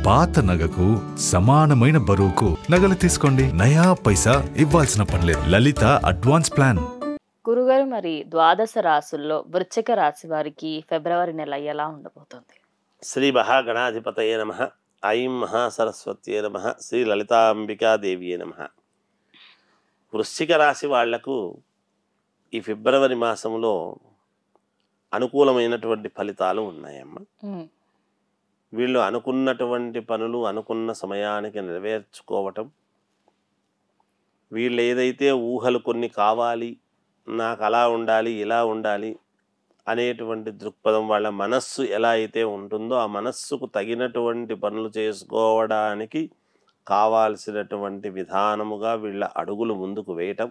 పాత నగకు సమానమైన బరువుకు నగలు తీసుకోండి. నయా పైసా ఇవ్వాల్సిన పనిలేదు. లలిత అడ్వాన్స్ ప్లాన్. గురుగారు, మరి ద్వాదశ రాసుల్లో వృశ్చిక రాశి వారికి ఫిబ్రవరి నెల ఎలా ఉండబోతుంది? శ్రీ మహాగణాధిపతయే నమః. ఐం మహాసరస్వత్యే నమః. శ్రీ లలితాంబికాదేవియే నమః. వృశ్చిక రాశి వాళ్లకు ఈ ఫిబ్రవరి మాసంలో అనుకూలమైనటువంటి ఫలితాలు ఉన్నాయమ్మా. వీళ్ళు అనుకున్నటువంటి పనులు అనుకున్న సమయానికి నెరవేర్చుకోవటం, వీళ్ళు ఏదైతే ఊహలు కొన్ని కావాలి, నాకు అలా ఉండాలి ఇలా ఉండాలి అనేటువంటి దృక్పథం, వాళ్ళ మనస్సు ఎలా అయితే ఉంటుందో ఆ మనస్సుకు తగినటువంటి పనులు చేసుకోవడానికి కావాల్సినటువంటి విధానముగా వీళ్ళ అడుగులు ముందుకు వేయటం,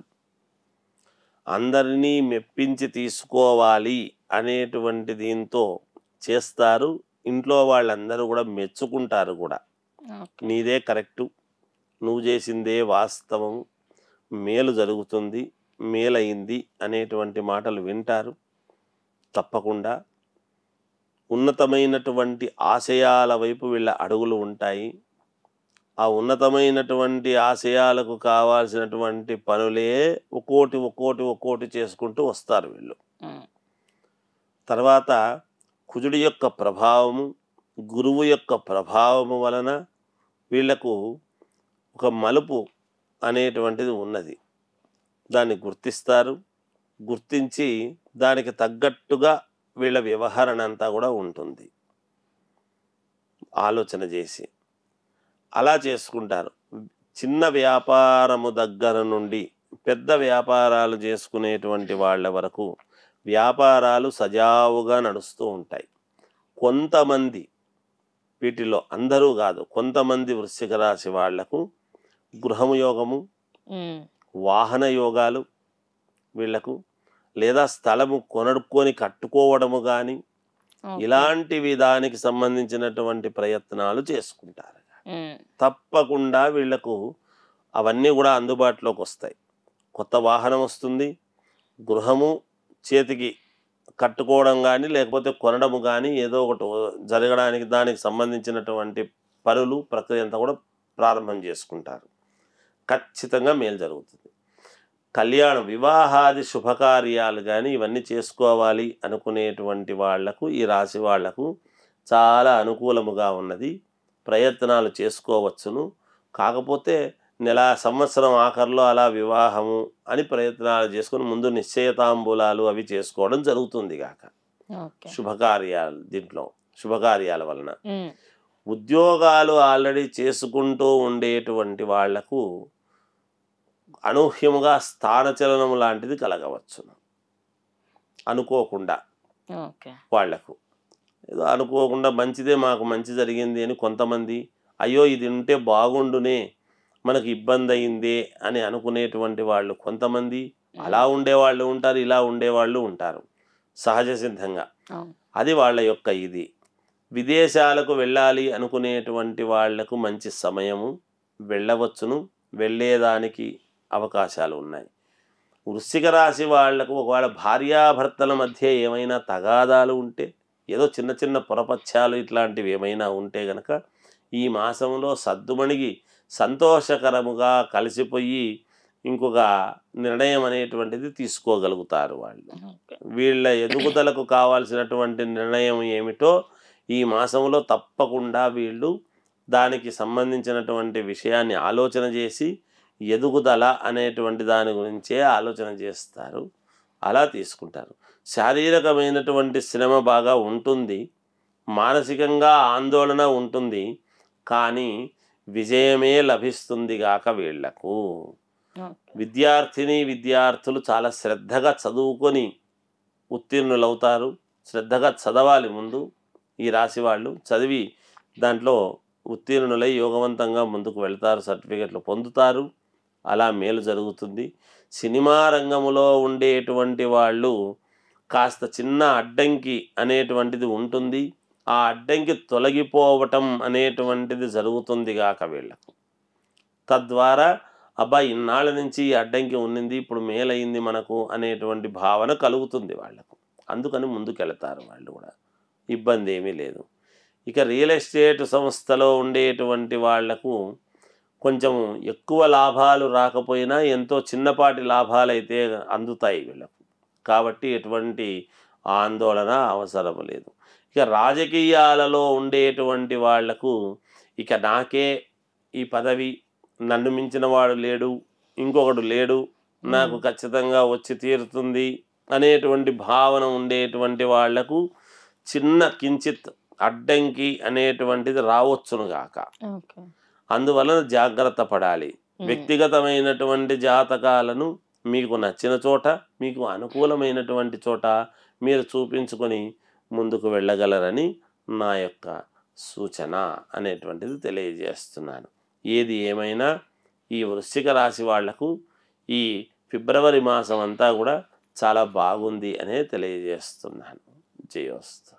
అందరినీ మెప్పించి తీసుకోవాలి అనేటువంటి దీంతో చేస్తారు. ఇంట్లో వాళ్ళందరూ కూడా మెచ్చుకుంటారు కూడా. నీదే కరెక్టు, నువ్వు చేసిందే వాస్తవం, మేలు జరుగుతుంది, మేలైంది అనేటువంటి మాటలు వింటారు. తప్పకుండా ఉన్నతమైనటువంటి ఆశయాల వైపు వీళ్ళ అడుగులు ఉంటాయి. ఆ ఉన్నతమైనటువంటి ఆశయాలకు కావాల్సినటువంటి పనులే ఒక్కోటి చేసుకుంటూ వస్తారు వీళ్ళు. తర్వాత కుజుడి యొక్క ప్రభావము, గురువు యొక్క ప్రభావము వలన వీళ్లకు ఒక మలుపు అనేటువంటిది ఉన్నది. దాన్ని గుర్తిస్తారు. గుర్తించి దానికి తగ్గట్టుగా వీళ్ళ వ్యవహరణ అంతా కూడా ఉంటుంది. ఆలోచన చేసి అలా చేసుకుంటారు. చిన్న వ్యాపారము దగ్గర నుండి పెద్ద వ్యాపారాలు చేసుకునేటువంటి వాళ్ళ వరకు వ్యాపారాలు సజావుగా నడుస్తూ ఉంటాయి. కొంతమంది, వీటిలో అందరూ కాదు, కొంతమంది వృశ్చిక రాశి వాళ్లకు గృహము యోగము, వాహన యోగాలు వీళ్లకు, లేదా స్థలము కొనుక్కొని కట్టుకోవడము కానీ ఇలాంటివి దానికి సంబంధించినటువంటి ప్రయత్నాలు చేసుకుంటారు. తప్పకుండా వీళ్లకు అవన్నీ కూడా అందుబాటులోకి వస్తాయి. కొత్త వాహనం వస్తుంది, గృహము చేతికి కట్టుకోవడం కానీ లేకపోతే కొనడము కానీ ఏదో ఒకటి జరగడానికి దానికి సంబంధించినటువంటి పనులు ప్రక్రియ అంతా కూడా ప్రారంభం చేసుకుంటారు. ఖచ్చితంగా మేలు జరుగుతుంది. కళ్యాణం, వివాహాది శుభకార్యాలు కానీ ఇవన్నీ చేసుకోవాలి అనుకునేటువంటి వాళ్లకు, ఈ రాశి వాళ్లకు చాలా అనుకూలముగా ఉన్నది. ప్రయత్నాలు చేసుకోవచ్చును. కాకపోతే సంవత్సరం ఆఖరిలో అలా వివాహము అని ప్రయత్నాలు చేసుకుని ముందు నిశ్చయతాంబూలాలు అవి చేసుకోవడం జరుగుతుంది గాక శుభకార్యాలు. దీంట్లో శుభకార్యాల వలన ఉద్యోగాలు ఆల్రెడీ చేసుకుంటూ ఉండేటువంటి వాళ్లకు అనూహ్యముగా స్థానచలనం లాంటిది కలగవచ్చును. అనుకోకుండా వాళ్లకు ఏదో అనుకోకుండా మంచిదే, మాకు మంచి జరిగింది అని కొంతమంది, అయ్యో ఇది ఉంటే బాగుండునే, మనకు ఇబ్బంది అయిందే అని అనుకునేటువంటి వాళ్ళు కొంతమంది. అలా ఉండేవాళ్ళు ఉంటారు, ఇలా ఉండేవాళ్ళు ఉంటారు సహజ సిద్ధంగా. అది వాళ్ళ యొక్క ఇది. విదేశాలకు వెళ్ళాలి అనుకునేటువంటి వాళ్లకు మంచి సమయము, వెళ్ళవచ్చును, వెళ్ళేదానికి అవకాశాలు ఉన్నాయి. వృశ్చిక రాశి వాళ్లకు ఒకవేళ భార్యాభర్తల మధ్య ఏమైనా తగాదాలు ఉంటే, ఏదో చిన్న చిన్న పొరపత్యాలు ఇట్లాంటివి ఏమైనా ఉంటే గనక ఈ మాసంలో సద్దుమణిగి సంతోషకరముగా కలిసిపోయి ఇంకొక నిర్ణయం అనేటువంటిది తీసుకోగలుగుతారు వాళ్ళు. వీళ్ళ ఎదుగుదలకు కావాల్సినటువంటి నిర్ణయం ఏమిటో ఈ మాసంలో తప్పకుండా వీళ్ళు దానికి సంబంధించినటువంటి విషయాన్ని ఆలోచన చేసి ఎదుగుదల అనేటువంటి దాని గురించే ఆలోచన చేస్తారు. అలా తీసుకుంటారు. శారీరకమైనటువంటి శ్రమ బాగా ఉంటుంది, మానసికంగా ఆందోళన ఉంటుంది, కానీ విజయమే లభిస్తుంది గాక వీళ్లకు. విద్యార్థులు చాలా శ్రద్ధగా చదువుకొని ఉత్తీర్ణులవుతారు. శ్రద్ధగా చదవాలి ముందు ఈ రాశి వాళ్ళు. చదివి దాంట్లో ఉత్తీర్ణులై యోగవంతంగా ముందుకు వెళ్తారు, సర్టిఫికెట్లు పొందుతారు. అలా మేలు జరుగుతుంది. సినిమా రంగంలో ఉండేటువంటి వాళ్ళు కాస్త చిన్న అడ్డంకి అనేటువంటిది ఉంటుంది. ఆ అడ్డంకి తొలగిపోవటం అనేటువంటిది జరుగుతుంది గాక వీళ్లకు. తద్వారా అబ్బా ఇన్నాళ్ళ నుంచి ఈ అడ్డంకి ఉన్నింది, ఇప్పుడు మేలైంది మనకు అనేటువంటి భావన కలుగుతుంది వాళ్లకు. అందుకని ముందుకెళ్తారు వాళ్ళు కూడా. ఇబ్బంది ఏమీ లేదు. ఇక రియల్ ఎస్టేట్ సంస్థలో ఉండేటువంటి వాళ్లకు కొంచెం ఎక్కువ లాభాలు రాకపోయినా ఎంతో చిన్నపాటి లాభాలైతే అందుతాయి వీళ్ళకు. కాబట్టి ఎటువంటి ఆందోళన అవసరం లేదు. ఇక రాజకీయాలలో ఉండేటువంటి వాళ్లకు ఇక నాకే ఈ పదవి, నన్ను మించిన వాడు లేడు, ఇంకొకడు లేడు, నాకు ఖచ్చితంగా వచ్చి తీరుతుంది అనేటువంటి భావన ఉండేటువంటి వాళ్లకు చిన్న కించిత్ అడ్డంకి అనేటువంటిది రావచ్చునుగాక. అందువలన జాగ్రత్త పడాలి. వ్యక్తిగతమైనటువంటి జాతకాలను మీకు నచ్చిన చోట, మీకు అనుకూలమైనటువంటి చోట మీరు చూపించుకొని ముందుకు వెళ్ళగలరని నా యొక్క సూచన అనేటువంటిది తెలియజేస్తున్నాను. ఏది ఏమైనా ఈ వృశ్చిక రాశి వాళ్లకు ఈ ఫిబ్రవరి మాసం అంతా కూడా చాలా బాగుంది అనే తెలియజేస్తున్నాను. జయోస్తు.